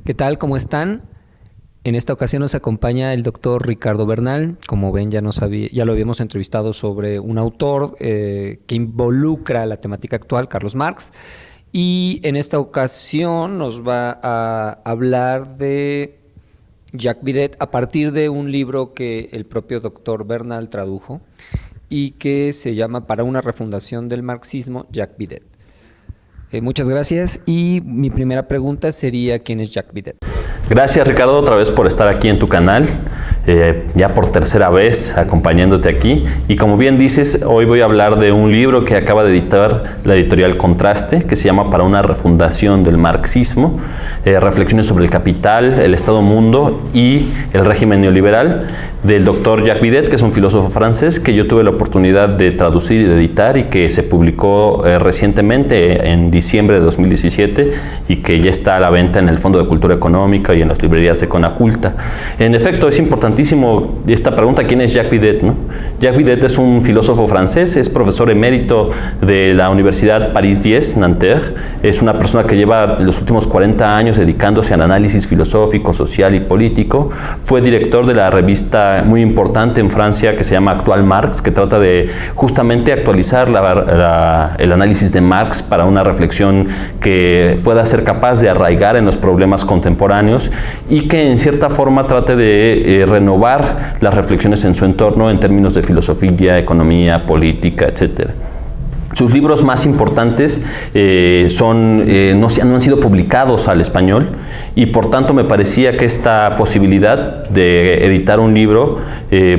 ¿Qué tal? ¿Cómo están? En esta ocasión nos acompaña el doctor Ricardo Bernal. Como ven, ya lo habíamos entrevistado sobre un autor que involucra la temática actual, Carlos Marx. Y en esta ocasión nos va a hablar de Jacques Villette a partir de un libro que el propio doctor Bernal tradujo y que se llama Para una refundación del marxismo, Jacques Villette. Muchas gracias, y mi primera pregunta sería: ¿quién es Jacques Villette? Gracias, Ricardo, otra vez por estar aquí en tu canal, ya por tercera vez acompañándote aquí. Y como bien dices, hoy voy a hablar de un libro que acaba de editar la editorial Contraste, que se llama Para una refundación del marxismo, reflexiones sobre el capital, el Estado-mundo y el régimen neoliberal, del doctor Jacques Villette, que es un filósofo francés que yo tuve la oportunidad de traducir y de editar, y que se publicó recientemente en diciembre de 2017 y que ya está a la venta en el Fondo de Cultura Económica y en las librerías de Conaculta. En efecto, es importantísimo esta pregunta: ¿quién es Jacques Villette, no? Jacques Villette es un filósofo francés, es profesor emérito de la Universidad Paris 10, Nanterre. Es una persona que lleva los últimos 40 años dedicándose al análisis filosófico, social y político. Fue director de la revista muy importante en Francia que se llama Actual Marx, que trata de justamente actualizar el análisis de Marx para una reflexión que pueda ser capaz de arraigar en los problemas contemporáneos y que en cierta forma trate de renovar las reflexiones en su entorno en términos de filosofía, economía, política, etcétera. Sus libros más importantes no han sido publicados al español, y por tanto me parecía que esta posibilidad de editar un libro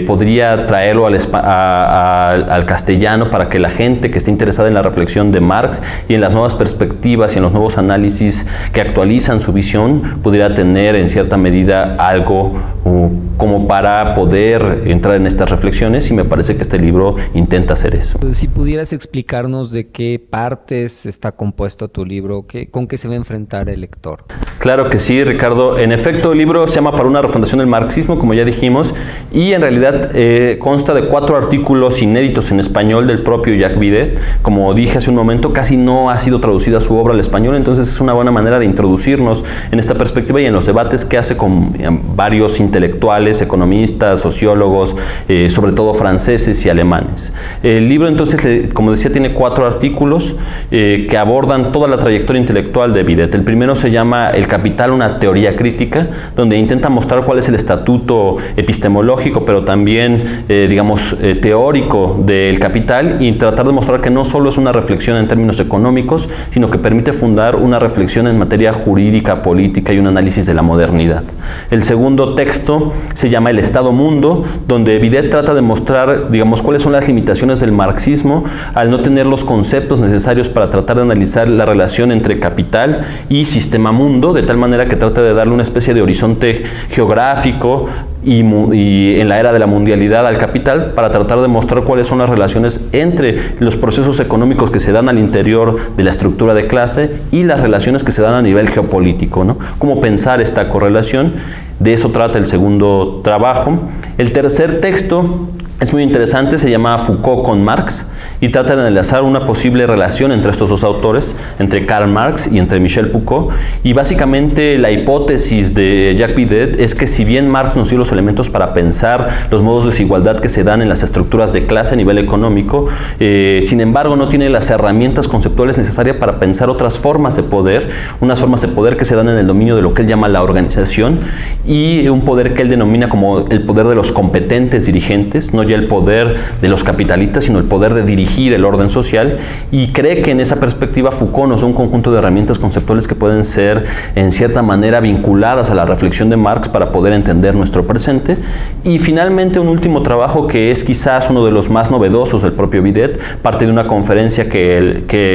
podría traerlo al castellano, para que la gente que esté interesada en la reflexión de Marx y en las nuevas perspectivas y en los nuevos análisis que actualizan su visión pudiera tener en cierta medida algo como para poder entrar en estas reflexiones, y me parece que este libro intenta hacer eso. Si pudieras explicarnos de qué partes está compuesto tu libro, ¿con qué se va a enfrentar el lector? Claro que sí, Ricardo. En efecto, el libro se llama Para una refundación del marxismo, como ya dijimos, y en realidad consta de 4 artículos inéditos en español del propio Jacques Villette. Como dije hace un momento, casi no ha sido traducida su obra al español, entonces es una buena manera de introducirnos en esta perspectiva y en los debates que hace con varios intelectuales, economistas, sociólogos, sobre todo franceses y alemanes. El libro, entonces, como decía, tiene 4 artículos que abordan toda la trayectoria intelectual de Villette. El primero se llama El capital, una teoría crítica, donde intenta mostrar cuál es el estatuto epistemológico, pero también, teórico del capital, y tratar de mostrar que no solo es una reflexión en términos económicos, sino que permite fundar una reflexión en materia jurídica, política y un análisis de la modernidad. El segundo texto se llama El Estado-mundo, donde Villette trata de mostrar, cuáles son las limitaciones del marxismo al no tener los conceptos necesarios para tratar de analizar la relación entre capital y sistema-mundo, de tal manera que trata de darle una especie de horizonte geográfico y en la era de la mundialidad al capital, para tratar de mostrar cuáles son las relaciones entre los procesos económicos que se dan al interior de la estructura de clase y las relaciones que se dan a nivel geopolítico, ¿no? Cómo pensar esta correlación. De eso trata el segundo trabajo. El tercer texto es muy interesante, se llama Foucault con Marx, y trata de analizar una posible relación entre estos dos autores, entre Karl Marx y entre Michel Foucault. Y básicamente la hipótesis de Jacques Villette es que, si bien Marx nos dio los elementos para pensar los modos de desigualdad que se dan en las estructuras de clase a nivel económico, sin embargo no tiene las herramientas conceptuales necesarias para pensar otras formas de poder, unas formas de poder que se dan en el dominio de lo que él llama la organización, y un poder que él denomina como el poder de los competentes dirigentes, no ya el poder de los capitalistas, sino el poder de dirigir el orden social. Y cree que en esa perspectiva Foucault nos da un conjunto de herramientas conceptuales que pueden ser en cierta manera vinculadas a la reflexión de Marx para poder entender nuestro presente. Y finalmente, un último trabajo que es quizás uno de los más novedosos del propio Villette, parte de una conferencia que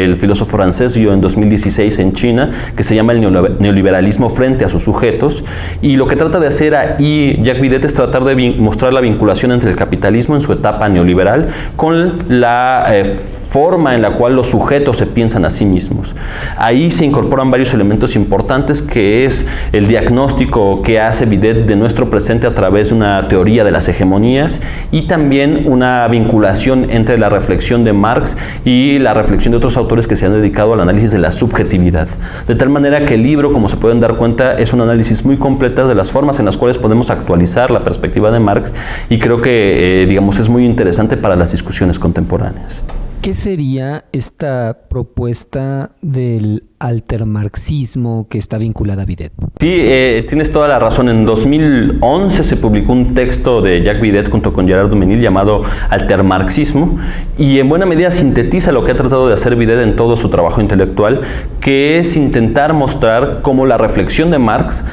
el filósofo francés dio en 2016 en China, que se llama El neoliberalismo frente a sus sujetos. Y lo que trata de hacer ahí Jacques Villette es tratar de mostrar la vinculación entre el capitalismo capitalismo en su etapa neoliberal con la forma en la cual los sujetos se piensan a sí mismos. Ahí se incorporan varios elementos importantes, que es el diagnóstico que hace Bidet de nuestro presente a través de una teoría de las hegemonías y también una vinculación entre la reflexión de Marx y la reflexión de otros autores que se han dedicado al análisis de la subjetividad. De tal manera que el libro, como se pueden dar cuenta, es un análisis muy completo de las formas en las cuales podemos actualizar la perspectiva de Marx, y creo que, digamos, es muy interesante para las discusiones contemporáneas. ¿Qué sería esta propuesta del altermarxismo que está vinculada a Bidet? Sí, tienes toda la razón. En 2011 se publicó un texto de Jacques Bidet junto con Gerard Duménil llamado Altermarxismo, y en buena medida sintetiza lo que ha tratado de hacer Bidet en todo su trabajo intelectual, que es intentar mostrar cómo la reflexión de Marx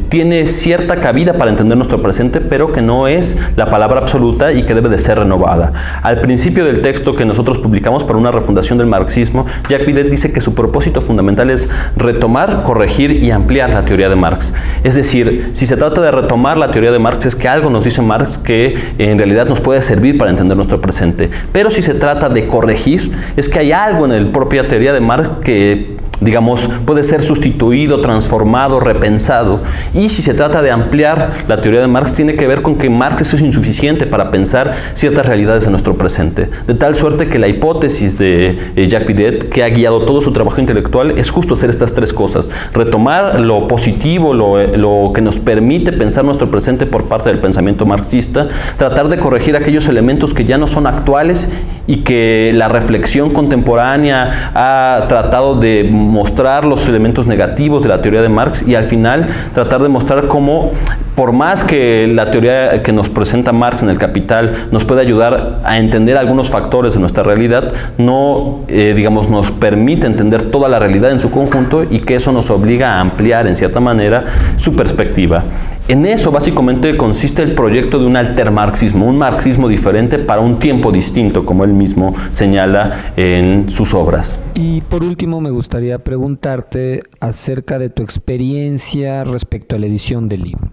tiene cierta cabida para entender nuestro presente, pero que no es la palabra absoluta y que debe de ser renovada. Al principio del texto que nosotros publicamos para una refundación del marxismo, Jacques Bidet dice que su propósito fundamental es retomar, corregir y ampliar la teoría de Marx. Es decir, si se trata de retomar la teoría de Marx, es que algo nos dice Marx que en realidad nos puede servir para entender nuestro presente. Pero si se trata de corregir, es que hay algo en la propia teoría de Marx que, digamos, puede ser sustituido, transformado, repensado. Y si se trata de ampliar la teoría de Marx, tiene que ver con que Marx es insuficiente para pensar ciertas realidades de nuestro presente. De tal suerte que la hipótesis de Jacques Bidet, que ha guiado todo su trabajo intelectual, es justo hacer estas tres cosas: retomar lo positivo, lo que nos permite pensar nuestro presente por parte del pensamiento marxista, tratar de corregir aquellos elementos que ya no son actuales y que la reflexión contemporánea ha tratado de mostrar los elementos negativos de la teoría de Marx, y al final tratar de mostrar cómo, por más que la teoría que nos presenta Marx en El Capital nos puede ayudar a entender algunos factores de nuestra realidad, no, digamos, nos permite entender toda la realidad en su conjunto, y que eso nos obliga a ampliar en cierta manera su perspectiva. En eso básicamente consiste el proyecto de un altermarxismo, un marxismo diferente para un tiempo distinto, como él mismo señala en sus obras. Y por último, me gustaría preguntarte acerca de tu experiencia respecto a la edición del libro.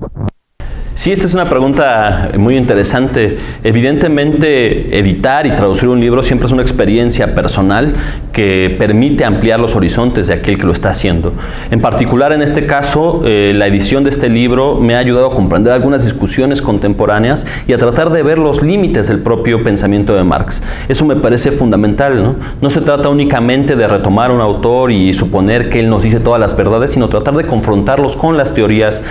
Sí, esta es una pregunta muy interesante. Evidentemente, editar y traducir un libro siempre es una experiencia personal que permite ampliar los horizontes de aquel que lo está haciendo. En particular, en este caso, la edición de este libro me ha ayudado a comprender algunas discusiones contemporáneas y a tratar de ver los límites del propio pensamiento de Marx. Eso me parece fundamental, ¿no? No se trata únicamente de retomar a un autor y suponer que él nos dice todas las verdades, sino tratar de confrontarlos con las teorías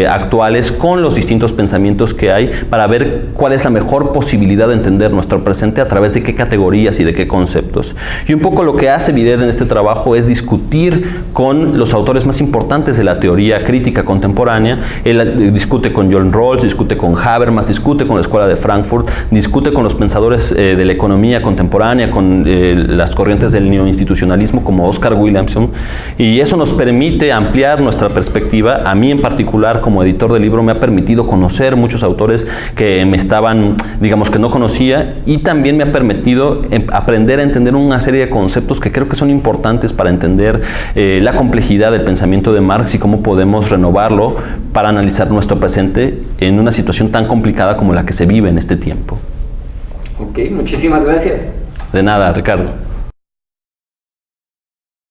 actuales, con los distintos pensamientos que hay, para ver cuál es la mejor posibilidad de entender nuestro presente a través de qué categorías y de qué conceptos. Y un poco lo que hace Bidet en este trabajo es discutir con los autores más importantes de la teoría crítica contemporánea. Él discute con John Rawls, discute con Habermas, discute con la Escuela de Frankfurt, discute con los pensadores de la economía contemporánea, con las corrientes del neoinstitucionalismo como Oscar Williamson, y eso nos permite ampliar nuestra perspectiva. A mí en particular, como editor del libro, me ha permitido conocer muchos autores que me estaban, digamos, que no conocía, y también me ha permitido aprender a entender una serie de conceptos que creo que son importantes para entender la complejidad del pensamiento de Marx y cómo podemos renovarlo para analizar nuestro presente en una situación tan complicada como la que se vive en este tiempo. Ok, muchísimas gracias. De nada, Ricardo.